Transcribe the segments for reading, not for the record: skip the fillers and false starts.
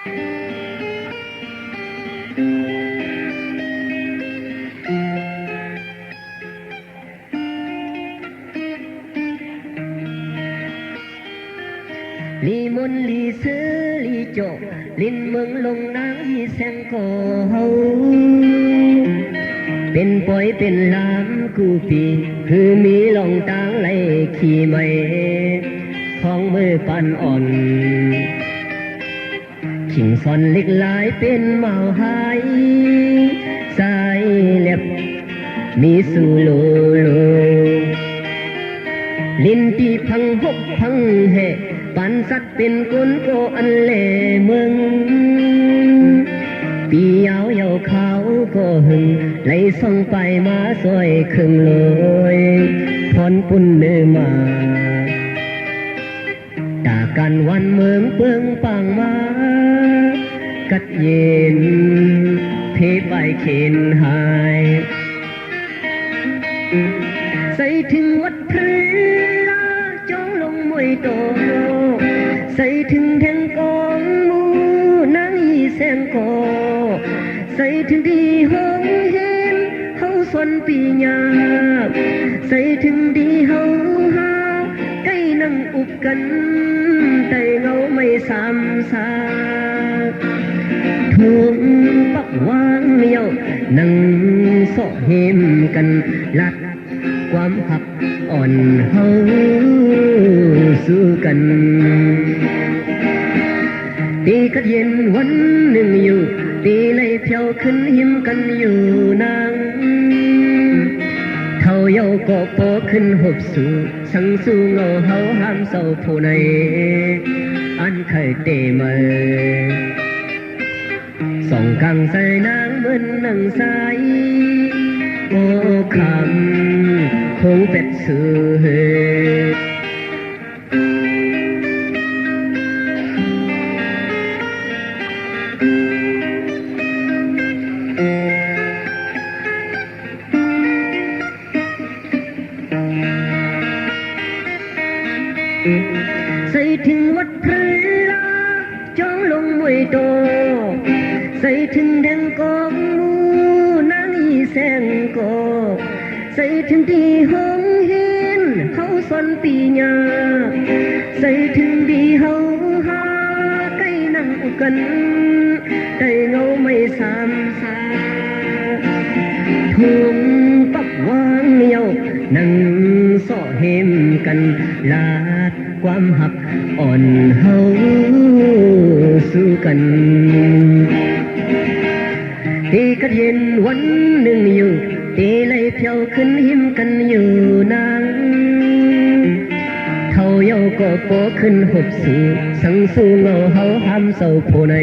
ลีมนลีซื้อลีโจลินเมืองลงนางฮีแสงโกเฮาเป็นปอยเป็นลามกูปีคือมีลองตางไหลขี่ไม่ของมือปันอ่อนขิงซอนเล็กหลายเป็นเมาหายสายเล็บมีสูโลโลลินตีพังหกพังเหปันสัตว์เป็นกุนโกอันเล่มึงปียาวยาวขาวก็หึงไหลส่องไปมาสวยครึ่งลอยพรปุ่นเนื้อมาตากันวันเมืองเปืองปังมากัดเย็นเพไปเข็นหายใส่ถึงวัดพระจงลงมวยโตใส่ถึงแทงกองมูนางอีแสงโกใส่ถึงดีห้องเห็นเฮาสนปีญาใส่ถึงดีเฮาหาใกล้นั่งอุบกันแต่เงาไม่ซ้ำซากทุ่งปักวางเยานั่งโซเห็มกันลัดความหักอ่อนเฮาสู้กันตีกัดเย็นวันหนึ่งอยู่ตีเลยเพียวขึ้นหิมกันอยู่นางเท่าเยาก็โปขึ้นหบสู่สังสู้เงาเฮาห้ามเศร้าผู้ในอันเคยเตะมาส่องกังใส่นางเหมือนนางสายโอ้คำคงเป็ดสื่อใส่ถึงวัดพระจองลงมวยโตใส่ถึงแดงกองมูนางอีแสงโกใส่ถึงที่ห้องเห็นเฮาสนปีญาใส่ถึงดีเฮาหาใกล้นั่งอุกันแต่เงาไม่ซ้ำซาทุ่งปักวางเยานั่งโซเห็มกันลาดความหักอ่อนเฮาสู้กันตีกัดเย็นวันหนึ่งอยู่ตีเลยเพียวขึ้นหิมกันอยู่นางเท่าเยาก็โปขึ้นหบสู่สังสู้เงาเฮาห้ามเศร้าผู้ใน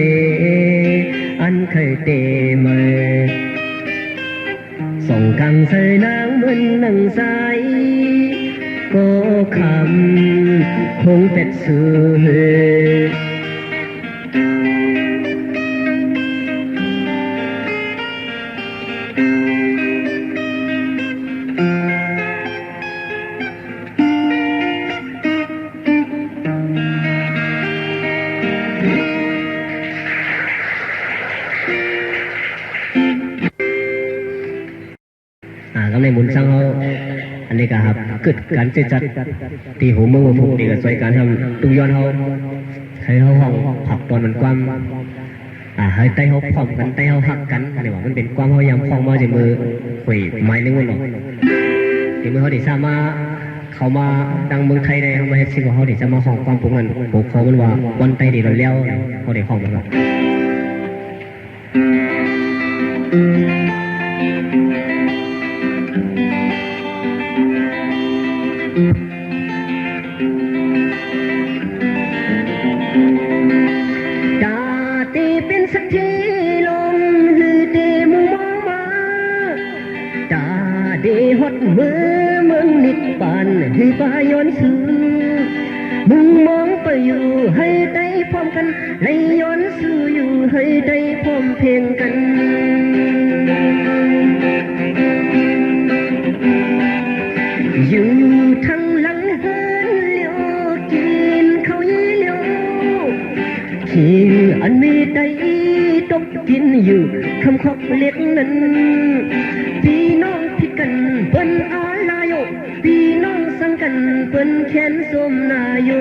อันเคยเตะมาส่องกังใส่นางเหมือนนางสายก็คำคงเป็ดสื่อก็ในมุนสังเขาอันนี้ก็ครับเกิดการจัดที่หูมือผูกดีกับสวยการทำตุ้งย้อนเขาให้เขาห้องผักตอนมันกว้างให้ไตเขาพร้อมกันไตเขาหักกันอะไรว่ามันเป็นกว้างเขายำพองมาจากมือหุยไม้นึงวันหรอกที่มือเขาได้สามารถเขามาดังเมืองไทยได้เขามาเฮ็ดสิ่งของเขาได้จะมาห้องความปุ๊กมันปุ๊กเขามันว่าวันไตดีเราเลี้ยวเขาได้ห้องมันหรอกดาตีเป็นสักทีลงลือเตมุมองมาดาดีหดมือมึงนิดปานให้ปาย้อนซื้อมึงมองไปอยู่ให้ได้พร้อมกันให้ย้อนซื้ออยู่ให้ได้พร้อมเพลงกันอยู่ทั้งหลังเฮือนเลี้ยวกินข้าวยี่เลี้ยวขี่ อันมีใจตกกินอยู่คำขอบเล็กนั้นพี่น้องพิดกันเปิ้นอาลายโยพี่น้องสังกันเปิ้นแขนสมนาโย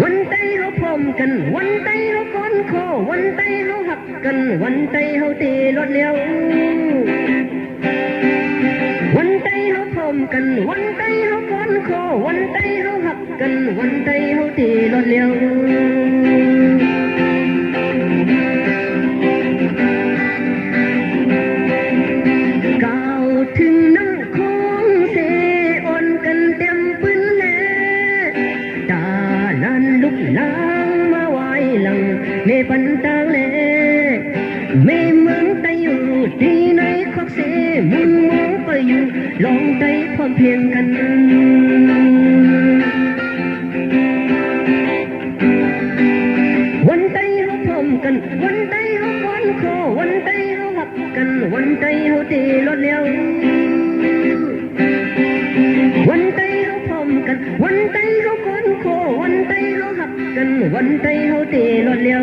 วันใจเขาพร้อมกันวันใจเขาก้อนคอวันใจเขาหักกันวันใจเขาเตะรถเลี้ยววันใจเขาพร้อมกันวันใจเขาก้อนคอวันใจเขาหักกันวันใจเขาเตะรถเลี้ยวก้าวถึงน้ำคงเสอ่อนกันเต็มปืนแลตาลันลุกลางมาไว้หลังเมปันตางแลเมเมืองไตอยู่ที่ไหนควักเสมึงมองไปอยู่ลองใจพร้อมเพียงกันวันใจเขาพร้อมกันวันใจเขาก้อนคอวันใจเขาหักกันวันใจเขาตีรถเลี้ยววันใจเขาพร้อมกันวันใจเขาก้อนคอวันใจเขาหักกันวันใจเขาตีรถเลี้ยว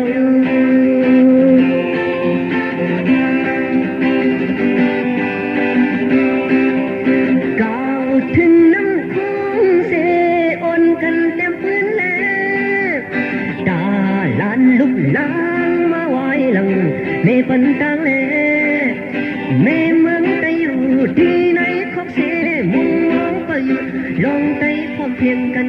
ก้าวถึงน้ำคงเสอ่อนกันเต็มพื้นแล้วตาลานลุกลางมาไว้หลังในปันตางแลแม่เมืองไตอยู่ที่ไหนคอกเสมุงมองไปลองไตพร้อมเพียงกัน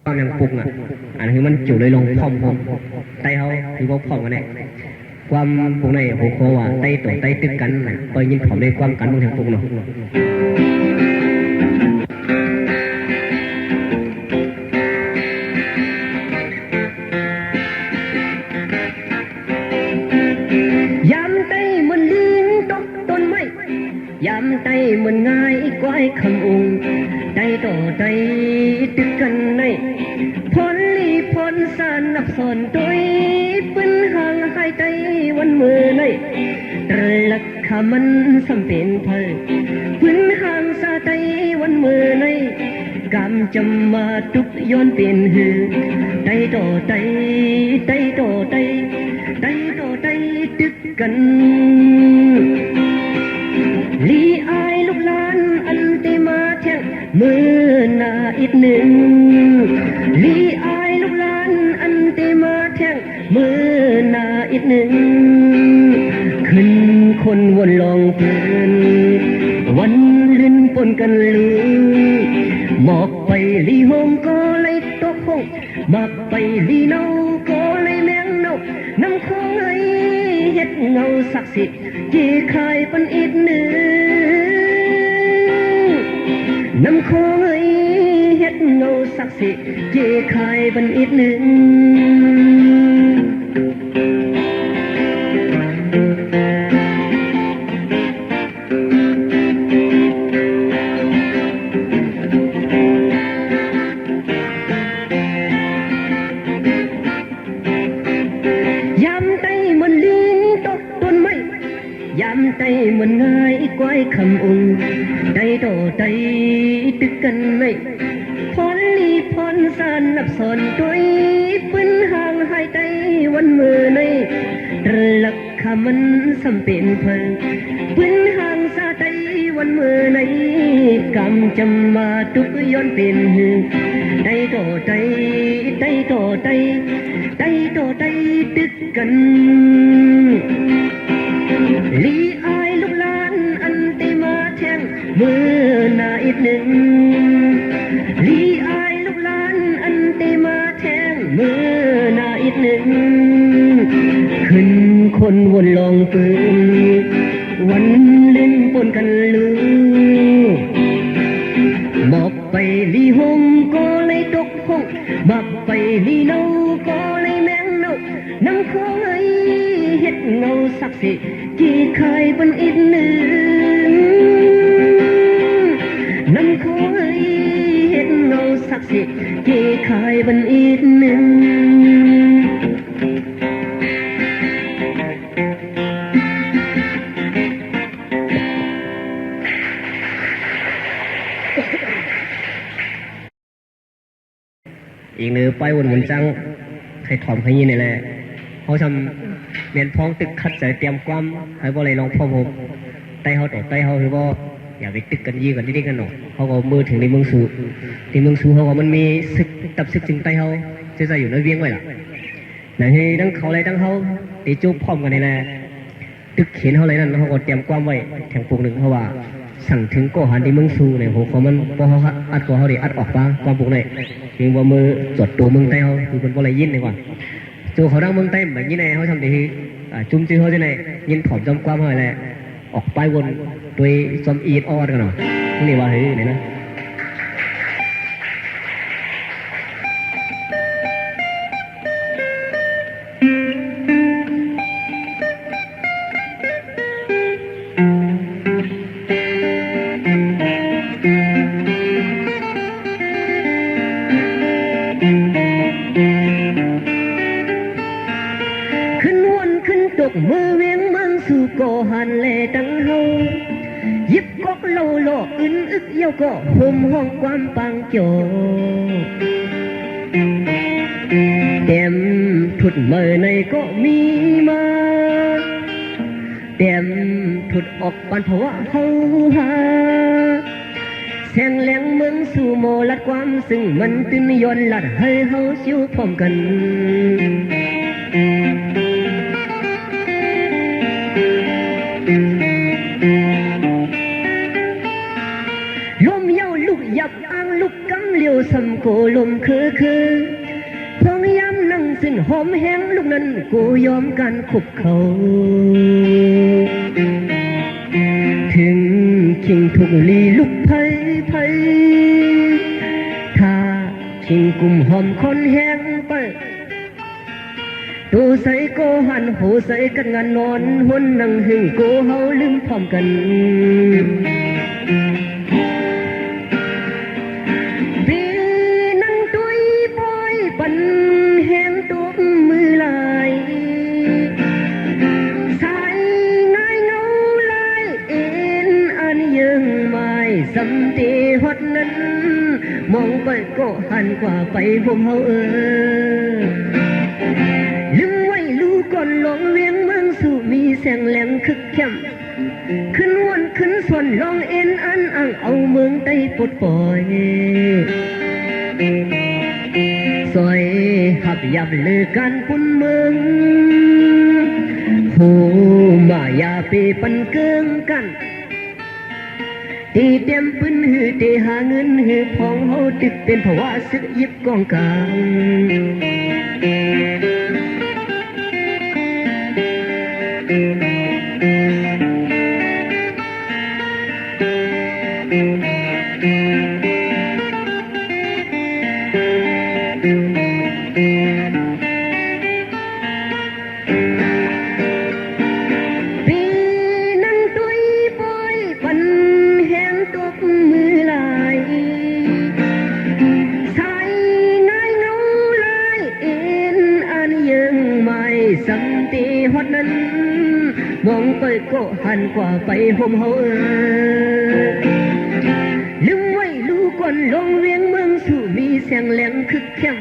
ความยังปรุงอันนี้มันจุเลยลงพร้อมไตเขาที่ว่าพร้อมกันแน่ความปรุงในหัวข้อว่าไตตัวไตตึกกันไปยินผอมในความกันบางทางปรุงเนาะยามไตมันลิงตกต้นไม้ยามไตมันง่ายกวายคำองไตต่อไตตึกกันในพลลีพลสานนับสอนตัวปืนห่างหายใจวันมือในตรลักขมันสำเป็นเพลปืนห่างสาใจวันมือในกำจำมาตุกย้อนเป็นหือไตต่อไตไตต่อไตไตต่อไตตึกกันลีอายลูกหลานอันติมาแทงมือหน้าอีกหนึ่งลีอายลูกหลานอันติมาแทงมือหน้าอีกหนึ่งขึ้นคนวนลองเพลินวันลื่นปนกันลือหมอกไปลีหงก็เลยตกหงมาไปลีเนาก็เลยแมงเนาน้ำคงไอเฮ็ดเงาศักดิ์สิทธิ์จีคายปันอีกหนึ่งน้ำคงไอเฮ็ดเงาศักดิ์สิทธิ์จีคายปันอีกหนึ่งยามใจมันง่ายกวายคำองใจต่อใจตึกกันไม่พรลีพรสานนับสอนตัวปืนห่างหายใจวันมือในตรลักขมันสำเป็นเพลปืนห่างสาใจวันมือในกำจำมาตุกย้อนเป็นหือใจต่อใจใจต่อใจใจต่อใจตึกกันลีอายลูกหลานอันติมาแทงมือหน้าอีกหนึ่งลีอายลูกหลานอันติมาแทงมือหน้าอีกหนึ่งขึ้นคนวนลองปืนวันเล่นปนกันลือหมอกไปลีหงก็เลยตกหงบักไปลีเนาก็เลยแมงเนาน้ำคงไอเฮ็ดเงาศักดิ์สิทธิ์จีคายปันอีกหนึ่งน้ำคงไอเฮ็ดเงาศักดิ์สิทธิ์จีคายปันอีกหนึ่ง อีกเนื้อไปวนหมุนจังใครถอมใครยินนี่แหละเขาทำเมียนพ้องตึกคัดใจเตรียมความให้บ่เลยลองพ่อผมไต้เขาต่อไต้เขาคือว่าอย่าไปตึกกันยี่กันที่นี่กันหนอเขาก็มือถึงในเมืองสูที่เมืองสูเขาก็มันมีศึกตับศึกจึงไต้เขาจะใส่อยู่ในเวียงไว้ล่ะไหนให้ทั้งเขาอะไรทั้งเขาตีจูบพร้อมกันนี่แหละตึกเขียนเขาอะไรนั่นเขาก็เตรียมความไว้แถงปลูกหนึ่งเพราะว่าสั่งถึงก็หันที่เมืองสูเนี่ยโหเขามันพอเขาอัดตัวเขาดิอัดออกมาความปลูกเนี่ยยิงว่ามือจดตัวเมืองไต้เขาคือเป็นอะไรยินเลยก่อนจูเขาดังเมืองไต้แบบนี้ไงเขาทำดีจุ่มจื้อเขาจะไหนยินถอมจำความเขาอะไรออกไปวนโดยจอมอีดออดกันหน่อยนี่ว่าเฮ้ยไหนนะตกมือเวียงเมืองสู่ก่อหันแลตั้งเฮายิบกอกเล่าหลอกอึนอึกเยี่ยวก็ห่มห้องความปังโจเต็มถุดเมื่อในก็มีมาเต็มถุดออกปันภาวะเฮาหาแสงแหลงเมืองสู่โมลัดความซึ่งมันตื่นยนลัดให้เฮาชิวพร้อมกันลมเย้าลูกยับอ้างลูกกำเลี้ยวสำโกลมคือพองย้ำนั่งสิ้นหอมแห้งลูกนั้นกูยอมกันคุบเขาถึงคิงทุกลีลุกไผ่ถ้าคิงกุมหอมคนแห้งไปตูใส่โกหันหูใส่กันงานนอนหุ่นนั่งหึงโกเฮาลืมพร้อมกันปีนั่งตุยปอยปันแห้งตัวมือลายสายง่ายเงาลายเอ็นอันยังไม่สำตีฮอดนั้นมองไปก็หันกว่าไปผมเฮาลืมไว้ลูกก่อนลองเวียงเมืองสู่มีแสงแหลงคึกเข้มขึ้นวนขึ้นส่วนลองเอ็นอันอ่างเอาเมืองใต้ปลดปล่อยซอยหับยับเลือกันปุ่นเมืองหูมายาเปปันเกิงกันตีเต็มปืนหือตีหาเงินหือพองเฮาตึกเป็นภาวะสึกยิบกองกลางสัมตีฮอดนั้นมองไปก็หันกว่าไปห่มเฮาลืมไว้ลูกก่อนลงเวียงเมืองสู่มีเสียงแหลงคึกเข้ม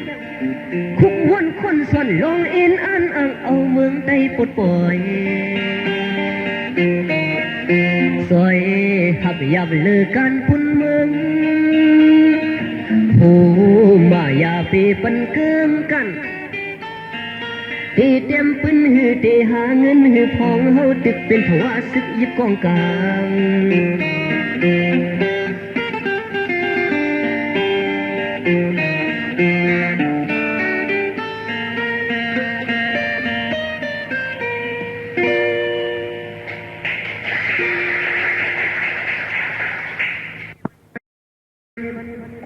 คุกวนคนส่วนลงเอ็นอันอ่างเอาเมืองใต้ปลดปล่อยซอยหับยับเลือการปุ่นเมืองหูมายาปีปันเกิมกันตีเต็มปืนหือตีหาเงินหือพองเฮาตึกเป็นภาวะสึกยิบกองกลาง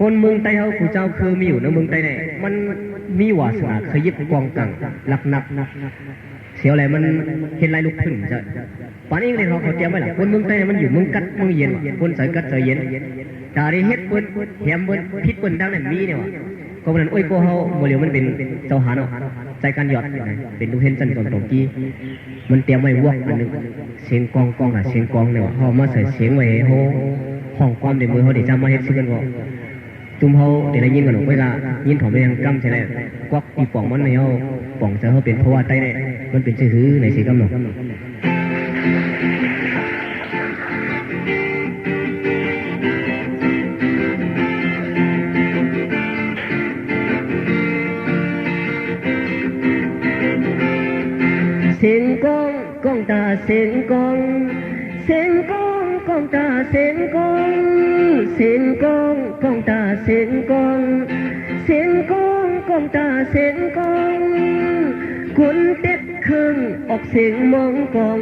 คนเมืองใต้เฮาผู้เจ้าคือมีอยู่ในเมืองใต้เนี่ยมันมีวาสนาเคยยิบกองกังหลักนักเสียวอะไรมันเห็นลายลูกพึ่งจะป่านนี้เลยเขาเตรียมไว้หละคนเมืองใต้มันอยู่เมืองกัดเมืองเย็นคนสายกัดสายเย็นดาได้เฮ็ดเปิ้นแถมเปิ้นพิษเปิ้นดังนั้นมีเนี่ยวะก็มันโอ้ยก็เฮาบ่เหลียวมันเป็นเจ้าหาเนาะใจการหยอดเป็นลูกเห็นจันทร์ตรงกี้มันเตรียมไว้วอกอันนึงเสียงกองน่ะเสียงกองเนี่ยเฮามาใส่เสียงไว้เฮาห้องความในมือเฮาได้จำมาเฮ็ดซื่อกันก็ ตุ้มเฮาเดี๋ยวได้ยินกันหนูเวลายินถอมไปยังกำใช่ไหมกวักอีป่องมันในเฮาป่องจะเฮาเป็นเพราะว่าใต้เนี่ยมันเป็นชื่อหือในสีกำหนดเสียงกองกองตาเสียงกองเสียงกองกองตาเสียงกองเสียงกองกองตาเสียงกองเสียงกองกองตาเสียงกองคนเต็ดเครื่องออกเสียงมองกอง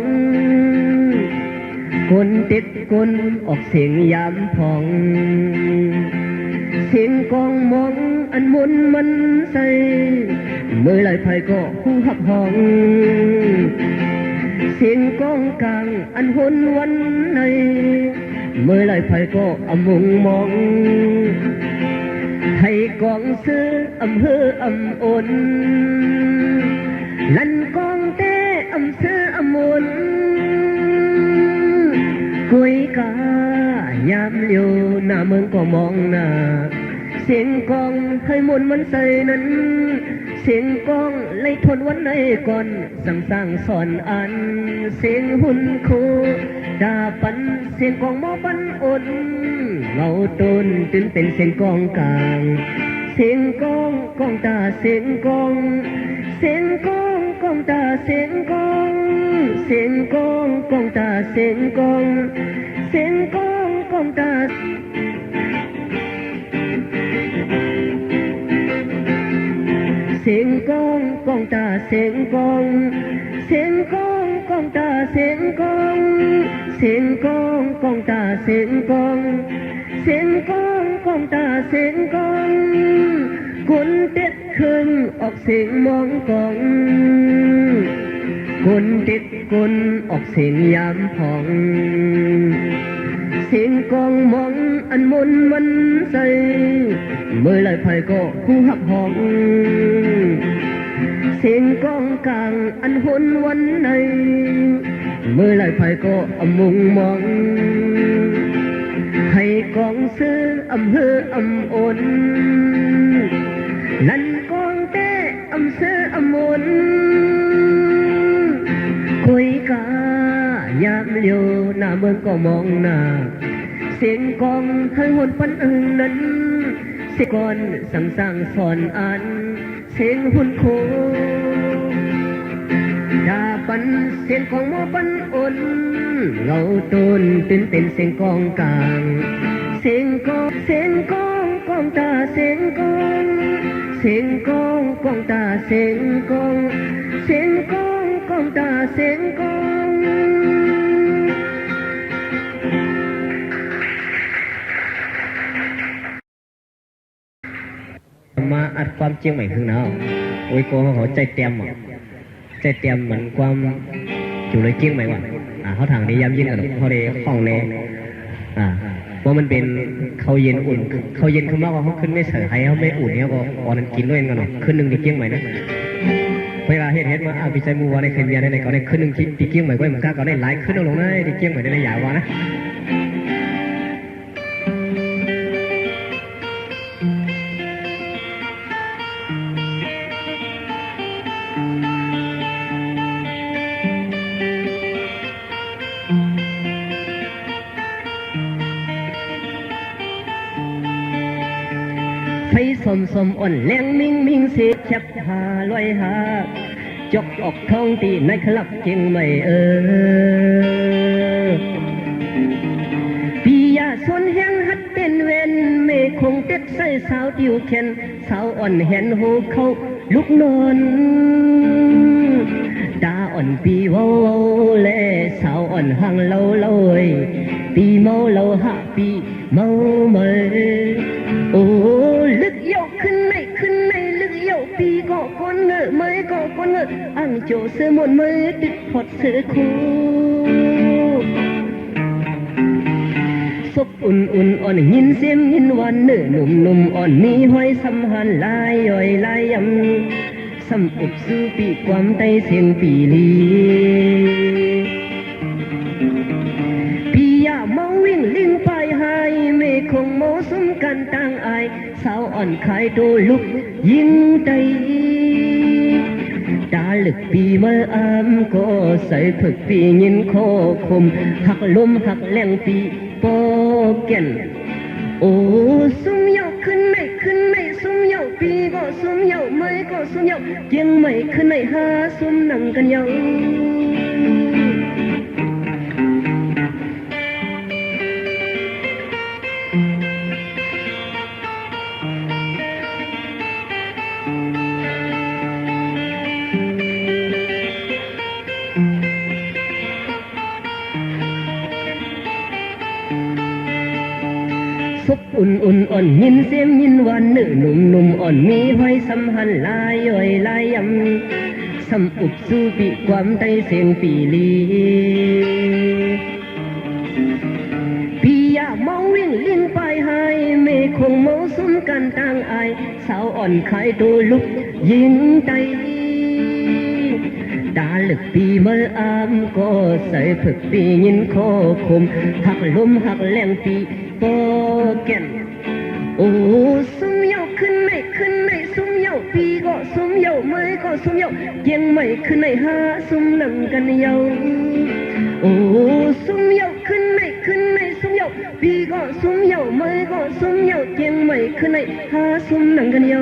คนเต็ดคนออกเสียงยามพองเสียงกองมองอันมุนมันใส่เมื่อไรไผก็คู่หับห้องเสียงกองกลางอันหนวันในเมื่อไรไผก็อมุงมองให้กองซื้ออำเภออำอนลันกองเต้อำซื้ออำมนกุยกายามเลียวหน้าเมืองก็มองหน้าเสียงกองให้มนมันใส่นั้นเสียงกองไล่ทนวันไหนก่อนสั่งสร้างสอนอันเสียงหุ่นคูดาปันเสียงกองมอปันอนเงาต้นตื่นเป็นเสียงกองกลางเสียงกองกองตาเสียงกองเสียงกองกองตาเสียงกองเสียงกองกองตาเสียงกองเสียงกองกองตาเสียงกองกองตาเสียงกองเสียงกองกองตาเสียงกองเสียงกองกองตาเสียงกองเสียงกองกองตาเสียงกองคนเต็ดขึ้นออกเสียงมองกองคนเต็ดคนออกเสียงยามพองเสียงกองมองอันมนมันใส่เมื่อไรไผก็คู่หับห้องเสียงกองกลางอันหนวันในเมื่อไรไผก็อมุงมองให้กองซื้ออำเภออำอนลันกองเต้อำซื้ออำมนคุยกายามเลียวหน้าเมืองก็มองหน้าเสียงกองให้หนปันนั้นเสียก่อนสั่งสร้างสอนอันเสียงหุ่นโคดาปันเสียงของหมอปันอนเงาต้นตื่นเป็นเสียงกองกลางเสียงกองเสียงกองกองตาเสียงกองเสียงกองกองตาเสียงกองเสียงกองกองตาเสียงกองมาอัดความเจียงใหม่ขึ้นแล้วโอ้ยโกเขาใจเต็มอ่ะใจเต็มเหมือนความอยู่เลยเจียงใหม่ว่ะเขาทางนี้ย้ำยินกันเขาได้ห้องเน่ว่ามันเป็นเขาเย็นอุ่นเขาเย็นขึ้นมากกว่าเขาขึ้นไม่เสยให้เขาไม่อุ่นเนี่ยก็อ่อนนั้นกินด้วยกันหรอกขึ้นหนึ่งตีเจียงใหม่นะเวลาเฮ็ดมาพิจัยมูวาในเคมีในก็ได้ขึ้นหนึ่งตีเจียงใหม่ก็มันก็ได้หลายขึ้นลงนะตีเจียงใหม่ได้ใหญ่กว่านะไฟสมสมอ่อนแรงมิ่งมิ่งเสียแคบหาลอยหาจกออกท้องตีในคลับเจียงใหม่ปียาส่วนแห้งหัดเป็นเวนเมคงเต็ดใส่สาวติวเข็นสาวอ่อนเห็นหูเขาลุกนอนตาอ่อนปีเว้าเล่สาวอ่อนห่างเล่าเล่ยปีเมาเล่าหะปีเมาเมยโอ้ลึกเยาขึ้นในลึกเยาปีก็คนเงอะไม่ก็คนเงอะอังโจเสือหมดมือติดพอดเสือคู่ศพอุ่นอ่อนยินเสียงยินวันเนื้อหนุ่มอ่อนมีห้อยสำหันลายย่อยลายยำสำอุบซื้อปีความไตเสียงปีลีปียาเมาวิ่งลิงไปหายไม่คงโมสมกันต่างอาย อ่อนขายโตลุกยิงใจตาลึกปีเมื่ออามก็ใส่ผึกปียินโคคมหักลมหักแรงปีปอแก่นโอ้ซุ่มเหยาขึ้นไหนซุ่มเหยาปีก็ซุ่มเหยาไม่ก็ซุ่มเหยาเกียงไม่ขึ้นไหนหาซุ่มนั่งกันเหยาอุ่นอ่อนยินเสียงยินวันหนุ่มอ่อนมีไว้สัมหันลายย่อยลายยำสัมอุบสู้ปีความใจเสียงปีลีปียาเมาวิ่งลิ้นไปให้เมฆคงเมาสุมกันต่างอายสาวอ่อนขายตัวลุกยิงใจตาลึกปีเมื่ออามก็ใส่ผึกปียินคอคมหักลมหักแรงปีปอแก่นโอ้ซุ่มเหยาขึ้นไหนซุ่มเหยาปีก็ซุ่มเหยาไม่ก็ซุ่มเหยาเกียงไม่ขึ้นไหนหาซุ่มนั่งกันเหยาโอ้ซุ่มเหยาขึ้นไหนซุ่มเหยาปีก็ซุ่มเหยาไม่ก็ซุ่มเหยาเกียงไม่ขึ้นไหนหาซุ่มนั่งกันเหยา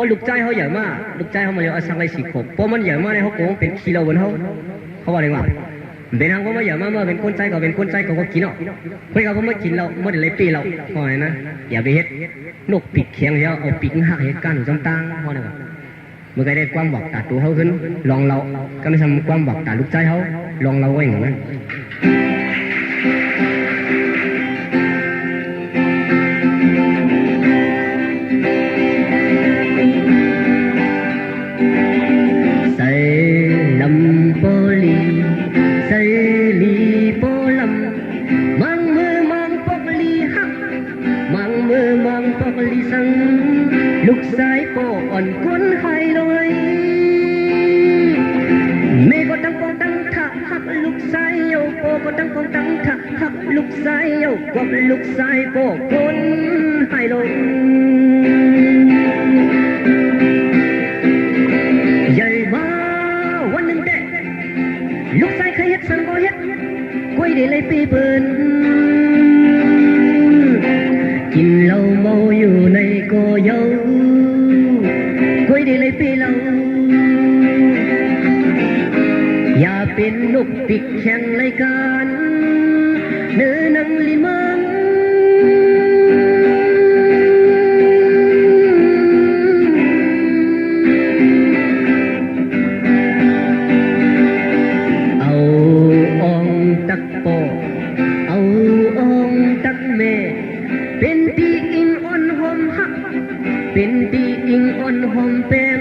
พอลูกใจเขาใหญ่มากลูกใจเขามันเอาสังไรสีขบเพราะมันใหญ่มากเลยเขาโกงเป็นกิโลบนเขาว่าอะไรวะเป็นทางเขาไม่ใหญ่มากเมื่อเป็นคนใจก็เป็นคนใจก็กินเนาะเพื่อนเขาไม่กินเราไม่ได้เลยปีเราพอไหมนะอย่าไปเฮ็ดนกปีกเคียงแล้วเอาปีกหักเหตุการณ์หนูจำตังพอไหมวะเมื่อไงได้ความหวังตาตัวเขาขึ้นลองเราก็ไม่ทำความหวังตาลูกใจเขาลองเราไว้เหมือนกันลูกสายโปอ่อนคนไห้ลอยเมก็ตั้งปองตั้งท่าหักลูกสายโยโปก็ตั้งปองตั้งท่าหักลูกสายโยกบลูกสายโปคนไห้ลอยใหญ่มาวันหนึ่งแต่ลูกสายเคยเฮ็ดสังก็เฮ็ดกล้วยได้เลยปีเปิ้นกินเหล้าเมาอยู่ในก็เยาคุยได้เลยปีเราอย่าเป็นนกปีกแข่งรายการเนื้อนังลิมังเอาองตักโปเอาองตักเมเป็นปีอิงอ่อนหอมหักเป็นปีอิงอ่อนหอมแป้ง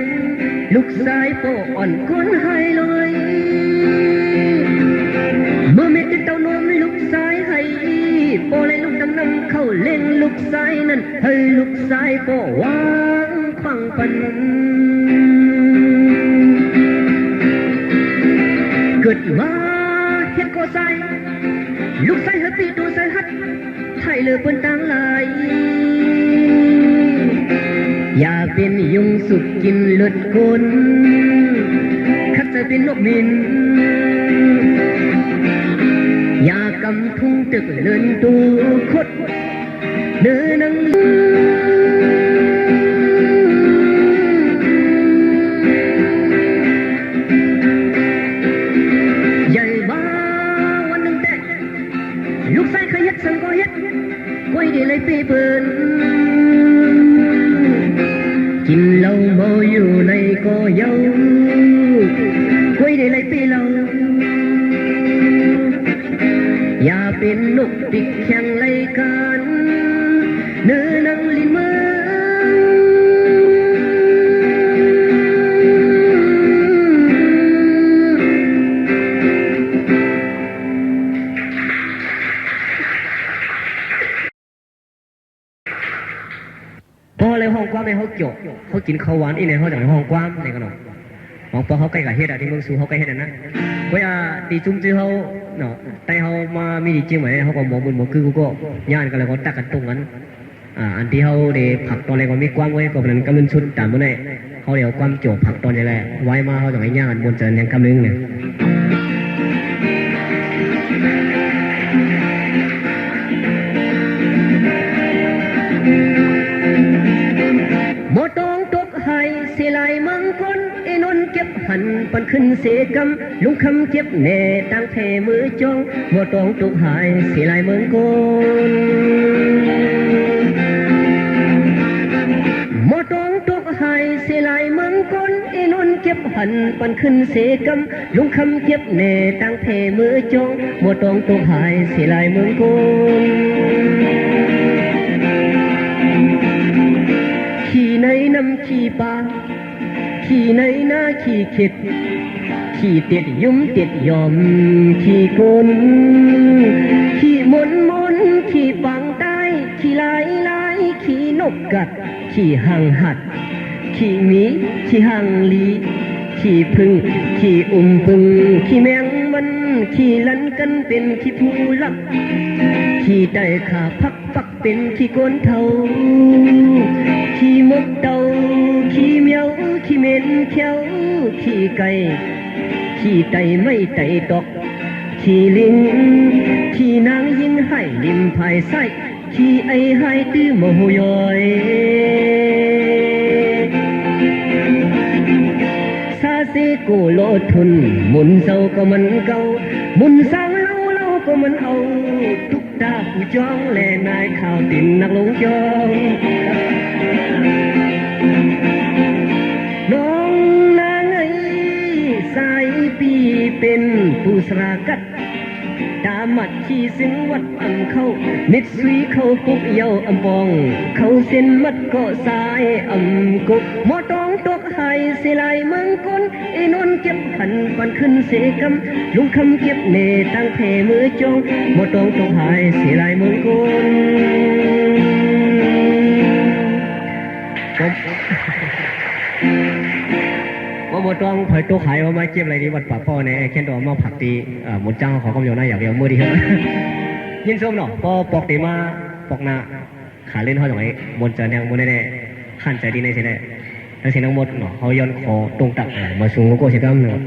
ลูกสายโปอ่อนคนไห้ลอยเมื่อเม็ดเต้านมลูกสายให้โปเลยลูกดำน้ำเข้าเล่งลูกสายนั้นให้ลูกสายโปวางขวางปันเกิดมาเฮ็ดก็ใส่ลูกสายให้ปีตัวใส่ฮัดไทยเลือเปิ้นต่างหลายอย่าเป็นยุงสุกกินเลือดคนคัดจะเป็นนกบินอย่ากำทุ่งตึกเลินตัวคดเดินนังใหญ่บ้าวันหนึ่งแต่ลูกชายขยันสังก็เฮ็ดกล้วยได้เลยปีเปิ้นกินเหล้าเมาอยู่ในก็เยากล้วยได้เลยปีเราอย่าเป็นนกปีกแข่งรายการเนื้อนังลิมัพอเลยห้องความในเขาเกี่ยวเขากินข้าวหวานอีในเขาจากห้องความในกันหน่อย ของพอเขาใกล้กับเฮ็ดอะที่เมืองสูเขาใกล้เฮ็ดนะก็อย่าตีจุ้มจื้อเขาเนาะแต่เขามามีดีจริงไหมเขาก็หมอบุญหมอคือกูก็ย่านกันเลยก็ตักกันตรงนั้นอันที่เขาเดผักตอนแรกก็มีกว้างไว้ก็นั้นกำลังชุดตามมาได้เขาเดี๋ยวความโจผักตอนนี้แหละไว้มาเขาจะให้ย่านบนเจริญยังกำลังเนี่ยหมดตองตกหายเสียลายมังกรไอ้นนเก็บหันปันขึ้นเสกำลุงคำเก็บแน่ตั้งเพมือจองหมดตองตกหายเสียลายมังกรหมดตองตกหายเสียลายมังกรไอ้นนเก็บหันปันขึ้นเสกำลุงคำเก็บแน่ตั้งเพมือจองหมดตองตกหายเสียลายมังกรขี่ในน้ำขี่ปลาขี่ในหน้าขี่เข็ดขี่ติดยุ่มติดยอมขี่กลขี่มนมนขี่ปังใต้ขี่ลายลายขี่นกกัดขี่หางหัดขี่หมีขี่หางลีขี่พึ่งขี่พึ่งขี่แมงมันขี่ลันกันเป็นขี่ผู้ลักขี่ได้ขาพักปักเป็นขี่ก้นเทาขี่มกเตาขี่เมียวขี่เม็นเขียวขี่ไก่ขี่ไตไม่ไตตอกขี่ลิงขี่นางยิงให้ริมภายไส้ขี่ไอ้ให้ตื้อโมโหยอยซาเซโกโลทุนมุนเศร้าก็มันเก่ามุนสร้างเล่าก็มันเอาทุกตาผู้จ้องแลนายข่าวตินนักลงจองน้องนางไอ้สายปีเป็นผู้สรากัดตามัดขี้ซึ่งวัดอันเข้านิดสุยเข้าปุกเยาอำบองเขาเส้นมัดก็สายอำกุกหมอตองตกหายเสียลายเมืองกนไอ้นนเก็บหันปันขึ้นเสกำลุงคำเก็บเนตั้งเพมือจองหมอตองตกหายเสียลายเมืองกนว่าหมดตองเผยตัวขายว่ามาเก็บอะไรดีวัดป่าป้อเนี่ยแค่ตัวมาผักตีหมดจ้างเขาก็อยู่หน้าอย่างเดียวมือดีครับยินส้มเนาะพอปอกตีมาปอกหน้าขาเล่นเขาอย่างไรบนเจอแนวบนแน่ๆขันใจดีในเสียแน่ทั้งสิ่งทั้งหมดเนาะเขาย้อนคอตรงตักมาสูงโลโก้เสียกันเนาะ